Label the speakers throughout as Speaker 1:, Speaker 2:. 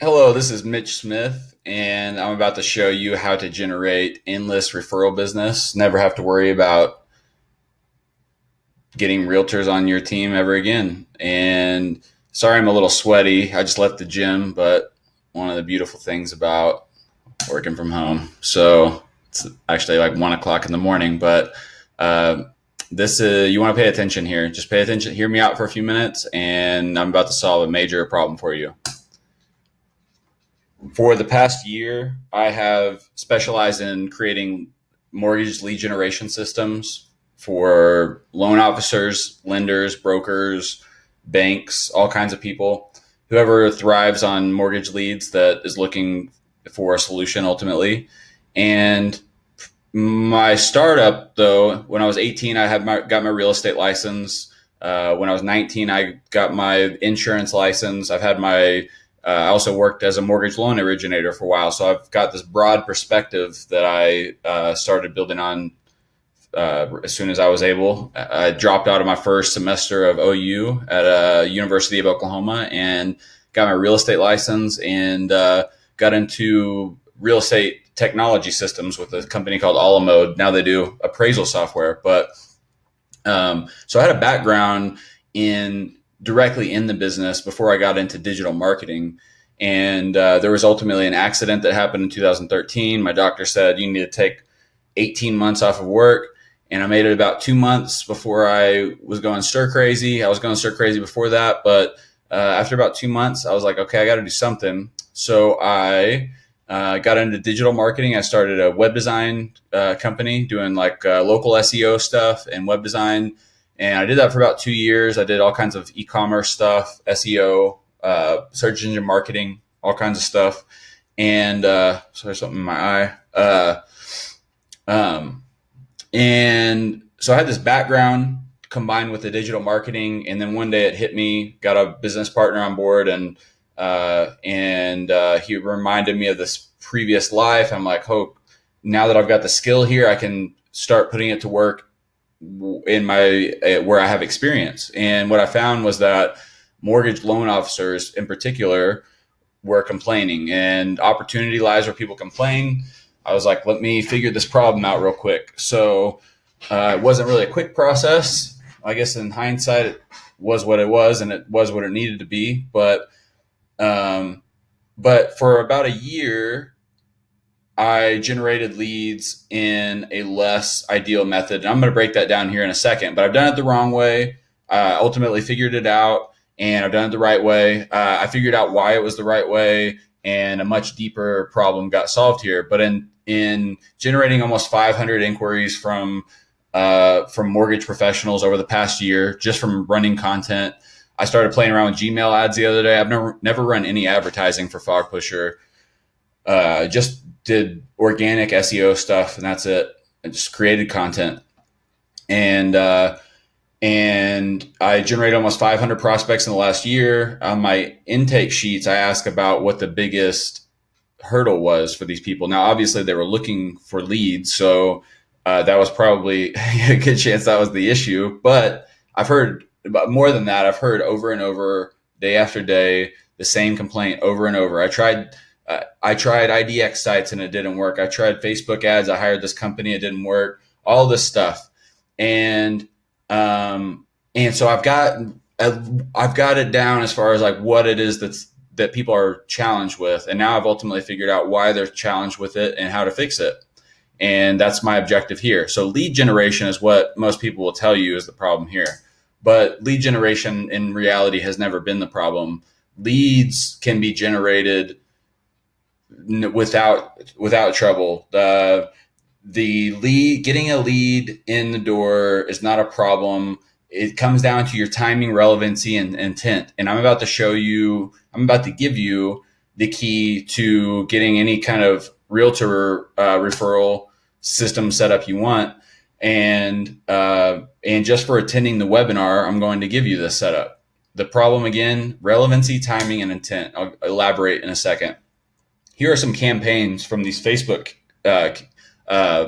Speaker 1: Hello, this is Mitch Smith, and I'm about to show you how to generate endless referral business. Never have to worry about getting realtors on your team ever again. And sorry, I'm a little sweaty. I just left the gym, but one of the beautiful things about working from home. So it's actually like 1 o'clock in the morning, but uh, this is, you want to pay attention here. Just pay attention, hear me out for a few minutes, and I'm about to solve a major problem for you. For the past year, I have specialized in creating mortgage lead generation systems for loan officers, lenders, brokers, banks, all kinds of people. Whoever thrives on mortgage leads that is looking for a solution ultimately. And my startup, though, when I was 18, got my real estate license. When I was 19, I got my insurance license. I also worked as a mortgage loan originator for a while. So I've got this broad perspective that I started building on as soon as I was able. I dropped out of my first semester of OU at University of Oklahoma and got my real estate license and got into real estate technology systems with a company called Alamode. Now they do appraisal software, but so I had a background in directly in the business before I got into digital marketing. And there was ultimately an accident that happened in 2013. My doctor said, you need to take 18 months off of work. And I made it about 2 months before I was going stir crazy. I was going stir crazy before that. But after about 2 months, I was like, okay, I got to do something. So I got into digital marketing. I started a web design company doing like local SEO stuff and web design. And I did that for about 2 years. I did all kinds of e-commerce stuff, SEO, search engine marketing, all kinds of stuff. And sorry, something in my eye. Um, and so I had this background combined with the digital marketing. And then one day it hit me, got a business partner on board, and he reminded me of this previous life. I'm like, oh, now that I've got the skill here, I can start putting it to work in my where I have experience. And what I found was that mortgage loan officers, in particular, were complaining, and opportunity lies where people complain. I was like, let me figure this problem out real quick. So it wasn't really a quick process. I guess in hindsight, it was what it was, and it was what it needed to be. Um, but for about a year, I generated leads in a less ideal method. And I'm going to break that down here in a second, but I've done it the wrong way. Ultimately figured it out, and I've done it the right way. I figured out why it was the right way, and a much deeper problem got solved here. But in generating almost 500 inquiries from mortgage professionals over the past year, just from running content, I started playing around with Gmail ads the other day. I've never run any advertising for Fog Pusher. Just did organic SEO stuff, and that's it. I just created content, and I generated almost 500 prospects in the last year. On my intake sheets, I ask about what the biggest hurdle was for these people. Now, obviously, they were looking for leads, so that was probably a good chance that was the issue. But I've heard about more than that. I've heard over and over, day after day, the same complaint over and over. I tried IDX sites and it didn't work. I tried Facebook ads. I hired this company. It didn't work. All this stuff, and so I've got it down as far as like what it is that people are challenged with, and now I've ultimately figured out why they're challenged with it and how to fix it. And that's my objective here. So lead generation is what most people will tell you is the problem here, but lead generation in reality has never been the problem. Leads can be generated without trouble. The lead, getting a lead in the door is not a problem. It comes down to your timing, relevancy, and intent. And I'm about to give you the key to getting any kind of realtor referral system set up you want. And just for attending the webinar, I'm going to give you this setup. The problem again, relevancy, timing, and intent. I'll elaborate in a second. Here are some campaigns from these Facebook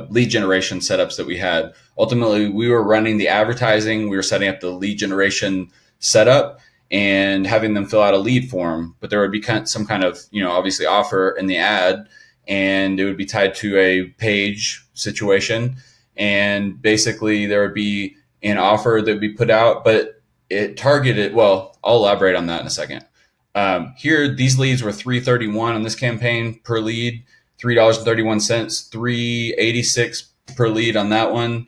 Speaker 1: lead generation setups that we had. Ultimately, we were running the advertising, we were setting up the lead generation setup, and having them fill out a lead form. But there would be some kind of, obviously offer in the ad, and it would be tied to a page situation. And basically there would be an offer that would be put out, but it targeted, well, I'll elaborate on that in a second. Here, these leads were $3.31 on this campaign per lead, $3.31, $3.86 per lead on that one.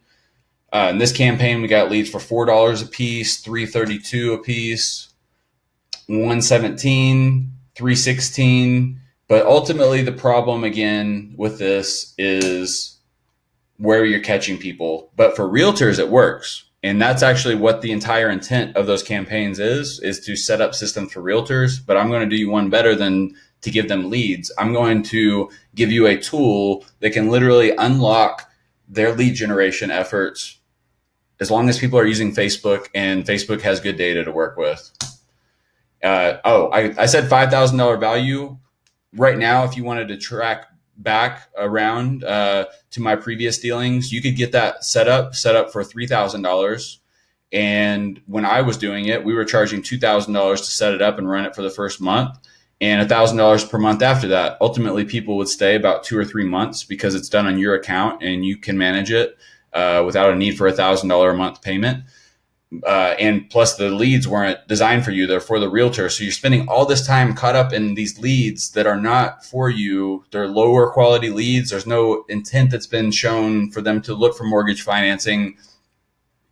Speaker 1: In this campaign, we got leads for $4 a piece, $3.32 a piece, $1.17, $3.16. But ultimately, the problem again with this is where you're catching people. But for realtors, it works. And that's actually what the entire intent of those campaigns is to set up systems for realtors. But I'm going to do you one better than to give them leads. I'm going to give you a tool that can literally unlock their lead generation efforts as long as people are using Facebook and Facebook has good data to work with. I said $5,000 value. Right now, if you wanted to track back around to my previous dealings, you could get that set up for $3,000. And when I was doing it, we were charging $2,000 to set it up and run it for the first month, and $1,000 per month after that. Ultimately, people would stay about 2 or 3 months because it's done on your account and you can manage it without a need for $1,000 a month payment. And plus the leads weren't designed for you, they're for the realtor. So you're spending all this time caught up in these leads that are not for you. They're lower quality leads. There's no intent that's been shown for them to look for mortgage financing.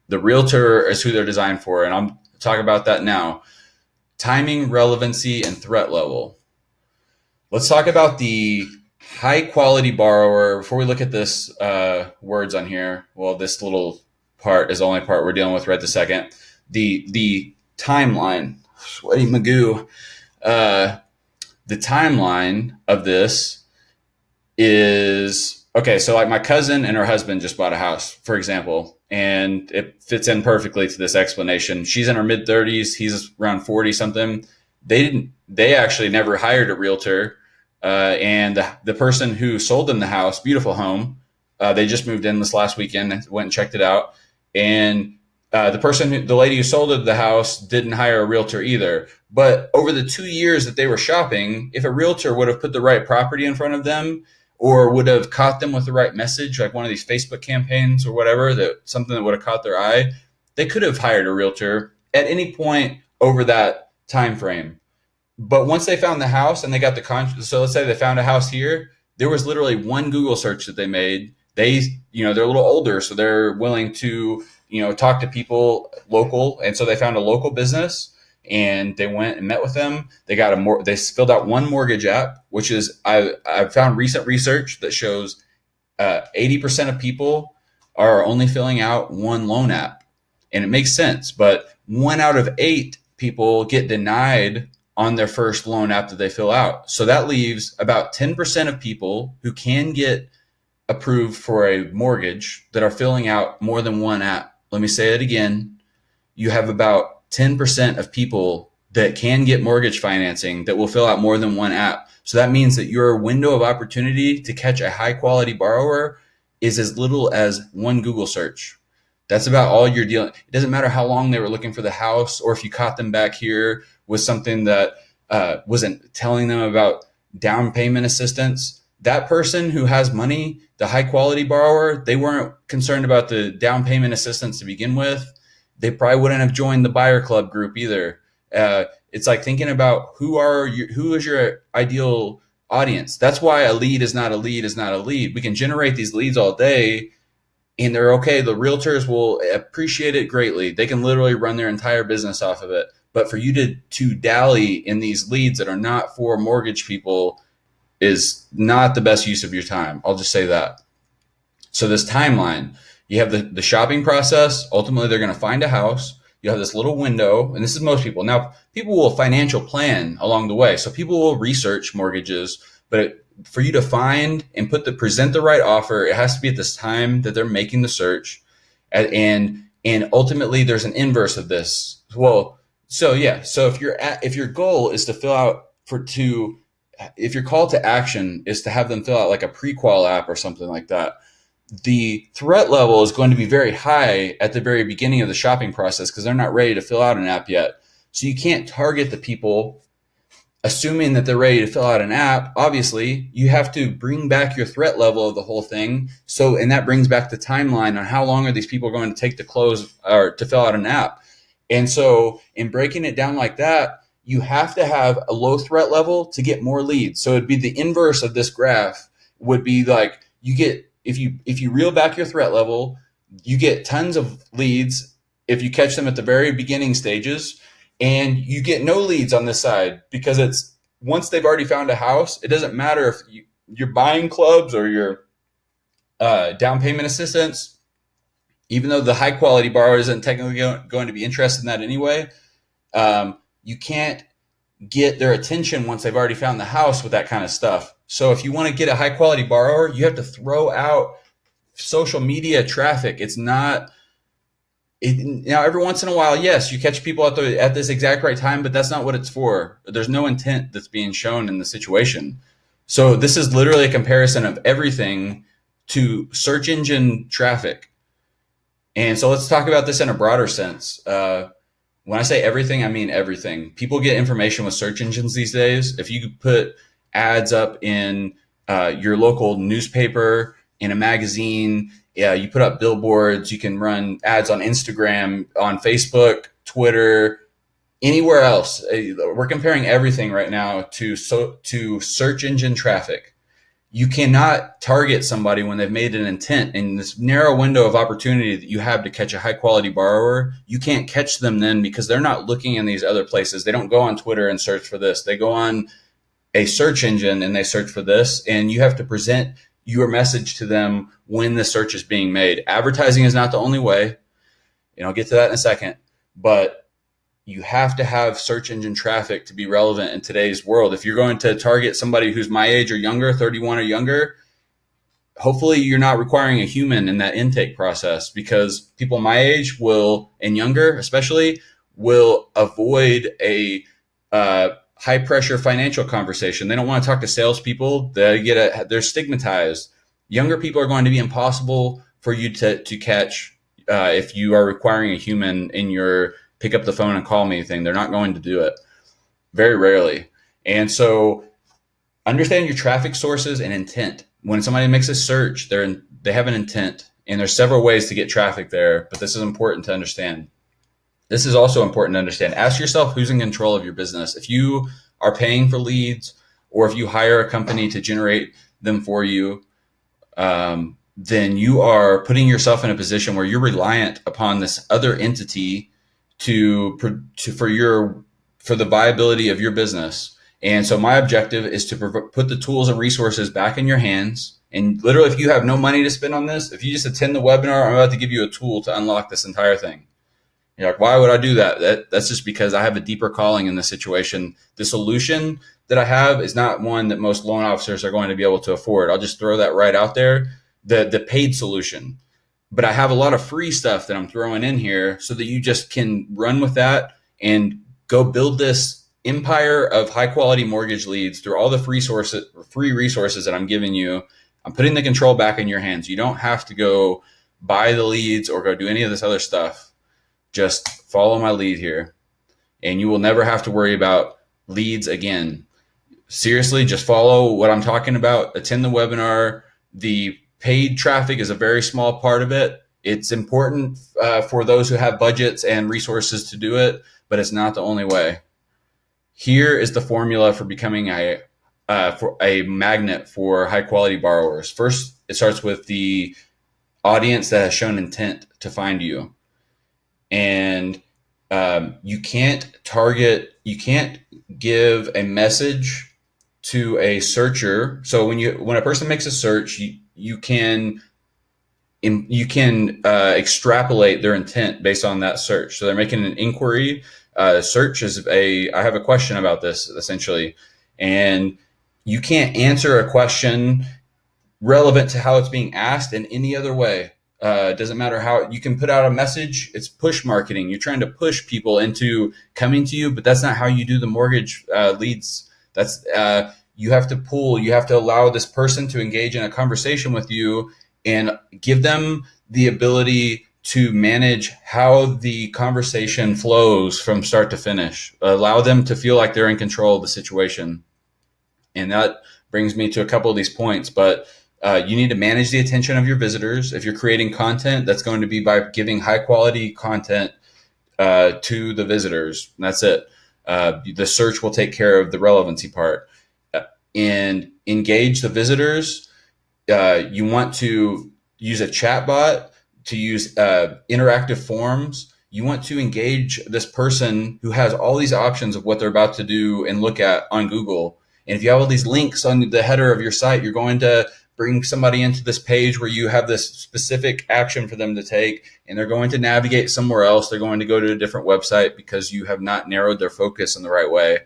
Speaker 1: The realtor is who they're designed for. And I'm talking about that now. Timing, relevancy, and threat level. Let's talk about the high quality borrower. Before we look at this words on here, well, this little part is the only part we're dealing with right this second. The timeline, sweaty Magoo. The timeline of this is, okay, so like my cousin and her husband just bought a house, for example, and it fits in perfectly to this explanation. She's in her mid 30s. He's around 40 something. They actually never hired a realtor. And the person who sold them the house, beautiful home, they just moved in this last weekend and went and checked it out. And the lady who sold the house didn't hire a realtor either. But over the 2 years that they were shopping, if a realtor would have put the right property in front of them or would have caught them with the right message, like one of these Facebook campaigns or whatever, something that would have caught their eye, they could have hired a realtor at any point over that time frame. But once they found the house and they got so let's say they found a house here, there was literally one Google search that they made. They're a little older, so they're willing to, talk to people local. And so they found a local business and they went and met with them. They filled out one mortgage app, which is, I found recent research that shows 80% of people are only filling out one loan app. And it makes sense, but 1 out of 8 people get denied on their first loan app that they fill out. So that leaves about 10% of people who can get approved for a mortgage that are filling out more than one app. Let me say it again. You have about 10% of people that can get mortgage financing that will fill out more than one app. So that means that your window of opportunity to catch a high quality borrower is as little as one Google search. That's about all you're dealing. It doesn't matter how long they were looking for the house, or if you caught them back here with something that wasn't telling them about down payment assistance. That person who has money, the high quality borrower, they weren't concerned about the down payment assistance to begin with. They probably wouldn't have joined the buyer club group either. It's like thinking about who is your ideal audience. That's why a lead is not a lead is not a lead. We can generate these leads all day, and they're okay. The realtors will appreciate it greatly. They can literally run their entire business off of it. But for you to dally in these leads that are not for mortgage people is not the best use of your time. I'll just say that. So this timeline, you have the shopping process. Ultimately, they're going to find a house. You have this little window, and this is most people. Now, people will financial plan along the way. So people will research mortgages, but for you to find and present the right offer, it has to be at this time that they're making the search. And ultimately, there's an inverse of this. Well, so if your goal is to fill out if your call to action is to have them fill out like a pre-qual app or something like that, the threat level is going to be very high at the very beginning of the shopping process because they're not ready to fill out an app yet. So you can't target the people assuming that they're ready to fill out an app. Obviously, you have to bring back your threat level of the whole thing. So, and that brings back the timeline on how long are these people going to take to close or to fill out an app. And so, in breaking it down like that, you have to have a low threat level to get more leads. So it'd be the inverse of this graph would be like you get if you reel back your threat level, you get tons of leads if you catch them at the very beginning stages, and you get no leads on this side because it's once they've already found a house. It doesn't matter if you're buying clubs or your down payment assistance, even though the high quality borrower isn't technically going to be interested in that anyway. You can't get their attention once they've already found the house with that kind of stuff. So if you want to get a high quality borrower, you have to throw out social media traffic. It's not now every once in a while, yes, you catch people at this exact right time, but that's not what it's for. There's no intent that's being shown in the situation. So this is literally a comparison of everything to search engine traffic. And so let's talk about this in a broader sense. When I say everything, I mean everything. People get information with search engines these days. If you put ads up in your local newspaper, in a magazine, you put up billboards, you can run ads on Instagram, on Facebook, Twitter, anywhere else. We're comparing everything right now to search engine traffic. You cannot target somebody when they've made an intent in this narrow window of opportunity that you have to catch a high quality borrower. You can't catch them then because they're not looking in these other places. They don't go on Twitter and search for this. They go on a search engine and they search for this, and you have to present your message to them when the search is being made. Advertising is not the only way, and I'll get to that in a second, but you have to have search engine traffic to be relevant in today's world. If you're going to target somebody who's my age or younger, 31 or younger, hopefully you're not requiring a human in that intake process, because people my age will, and younger especially, will avoid a high pressure financial conversation. They don't want to talk to salespeople. They're stigmatized. Younger people are going to be impossible for you to catch if you are requiring a human in your pick up the phone and call me thing. They're not going to do it, very rarely. And so understand your traffic sources and intent. When somebody makes a search, they have an intent, and there's several ways to get traffic there, but this is important to understand. This is also important to understand. Ask yourself who's in control of your business. If you are paying for leads, or if you hire a company to generate them for you, then you are putting yourself in a position where you're reliant upon this other entity for the viability of your business. And so my objective is to put the tools and resources back in your hands. And literally, if you have no money to spend on this, if you just attend the webinar, I'm about to give you a tool to unlock this entire thing. You're like, why would I do that? That's just because I have a deeper calling in this situation. The solution that I have is not one that most loan officers are going to be able to afford. I'll just throw that right out there. The paid solution. But I have a lot of free stuff that I'm throwing in here so that you just can run with that and go build this empire of high quality mortgage leads through all the free resources that I'm giving you. I'm putting the control back in your hands. You don't have to go buy the leads or go do any of this other stuff. Just follow my lead here, and you will never have to worry about leads again. Seriously, just follow what I'm talking about. Attend the webinar. The paid traffic is a very small part of it. It's important for those who have budgets and resources to do it, but it's not the only way. Here is the formula for becoming for a magnet for high quality borrowers. First, it starts with the audience that has shown intent to find you. And you can't give a message to a searcher. So when a person makes a search, you can extrapolate their intent based on that search. So they're making an inquiry. Search is I have a question about this, essentially, and you can't answer a question relevant to how it's being asked in any other way. It doesn't matter how you can put out a message. It's push marketing. You're trying to push people into coming to you, but that's not how you do the mortgage leads. That's you have to allow this person to engage in a conversation with you and give them the ability to manage how the conversation flows from start to finish. Allow them to feel like they're in control of the situation. And that brings me to a couple of these points, but you need to manage the attention of your visitors. If you're creating content, that's going to be by giving high quality content to the visitors. And that's it. The search will take care of the relevancy part. And engage the visitors. You want to use a chat bot, to use interactive forms. You want to engage this person who has all these options of what they're about to do and look at on Google. And if you have all these links on the header of your site, you're going to bring somebody into this page where you have this specific action for them to take, and they're going to navigate somewhere else. They're going to go to a different website because you have not narrowed their focus in the right way.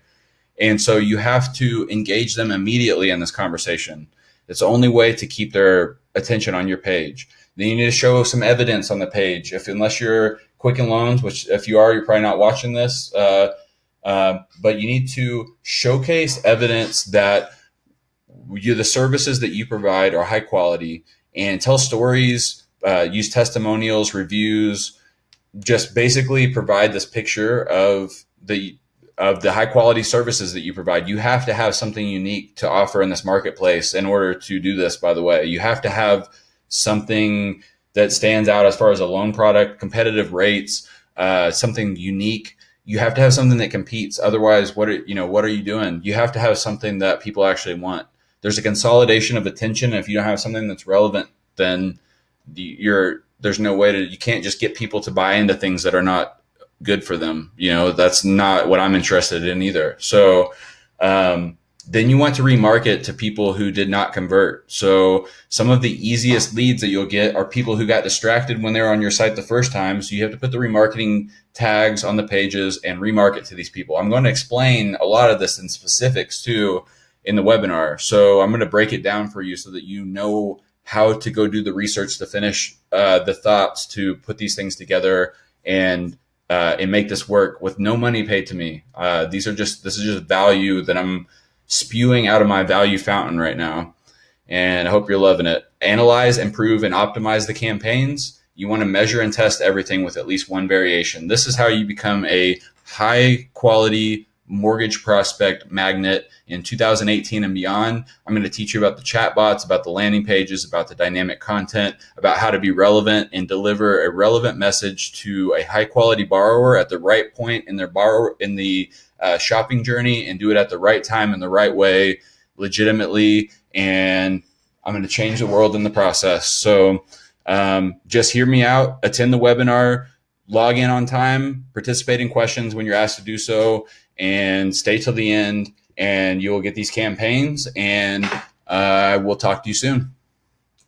Speaker 1: And so you have to engage them immediately in this conversation. It's the only way to keep their attention on your page. Then you need to show some evidence on the page. Unless you're Quicken Loans, which if you are, you're probably not watching this, but you need to showcase evidence that the services that you provide are high quality, and tell stories, use testimonials, reviews, just basically provide this picture of the high quality services that you provide. You have to have something unique to offer in this marketplace in order to do this, by the way. You have to have something that stands out as far as a loan product, competitive rates, something unique. You have to have something that competes. Otherwise, what are you doing? You have to have something that people actually want. There's a consolidation of attention. If you don't have something that's relevant, then there's no way you can't just get people to buy into things that are not good for them. That's not what I'm interested in either. So then you want to remarket to people who did not convert. So some of the easiest leads that you'll get are people who got distracted when they were on your site the first time. So you have to put the remarketing tags on the pages and remarket to these people. I'm going to explain a lot of this in specifics too in the webinar. So I'm going to break it down for you so that you know how to go do the research to finish the thoughts to put these things together and make this work with no money paid to me. This is just value that I'm spewing out of my value fountain right now. And I hope you're loving it. Analyze, improve, and optimize the campaigns. You want to measure and test everything with at least one variation. This is how you become a high quality mortgage prospect magnet in 2018 and beyond. I'm going to teach you about the chatbots, about the landing pages, about the dynamic content, about how to be relevant and deliver a relevant message to a high quality borrower at the right point in the shopping journey, and do it at the right time in the right way, legitimately. And I'm going to change the world in the process. So just hear me out, attend the webinar, log in on time, participate in questions when you're asked to do so, and stay till the end, and you will get these campaigns, and we'll talk to you soon.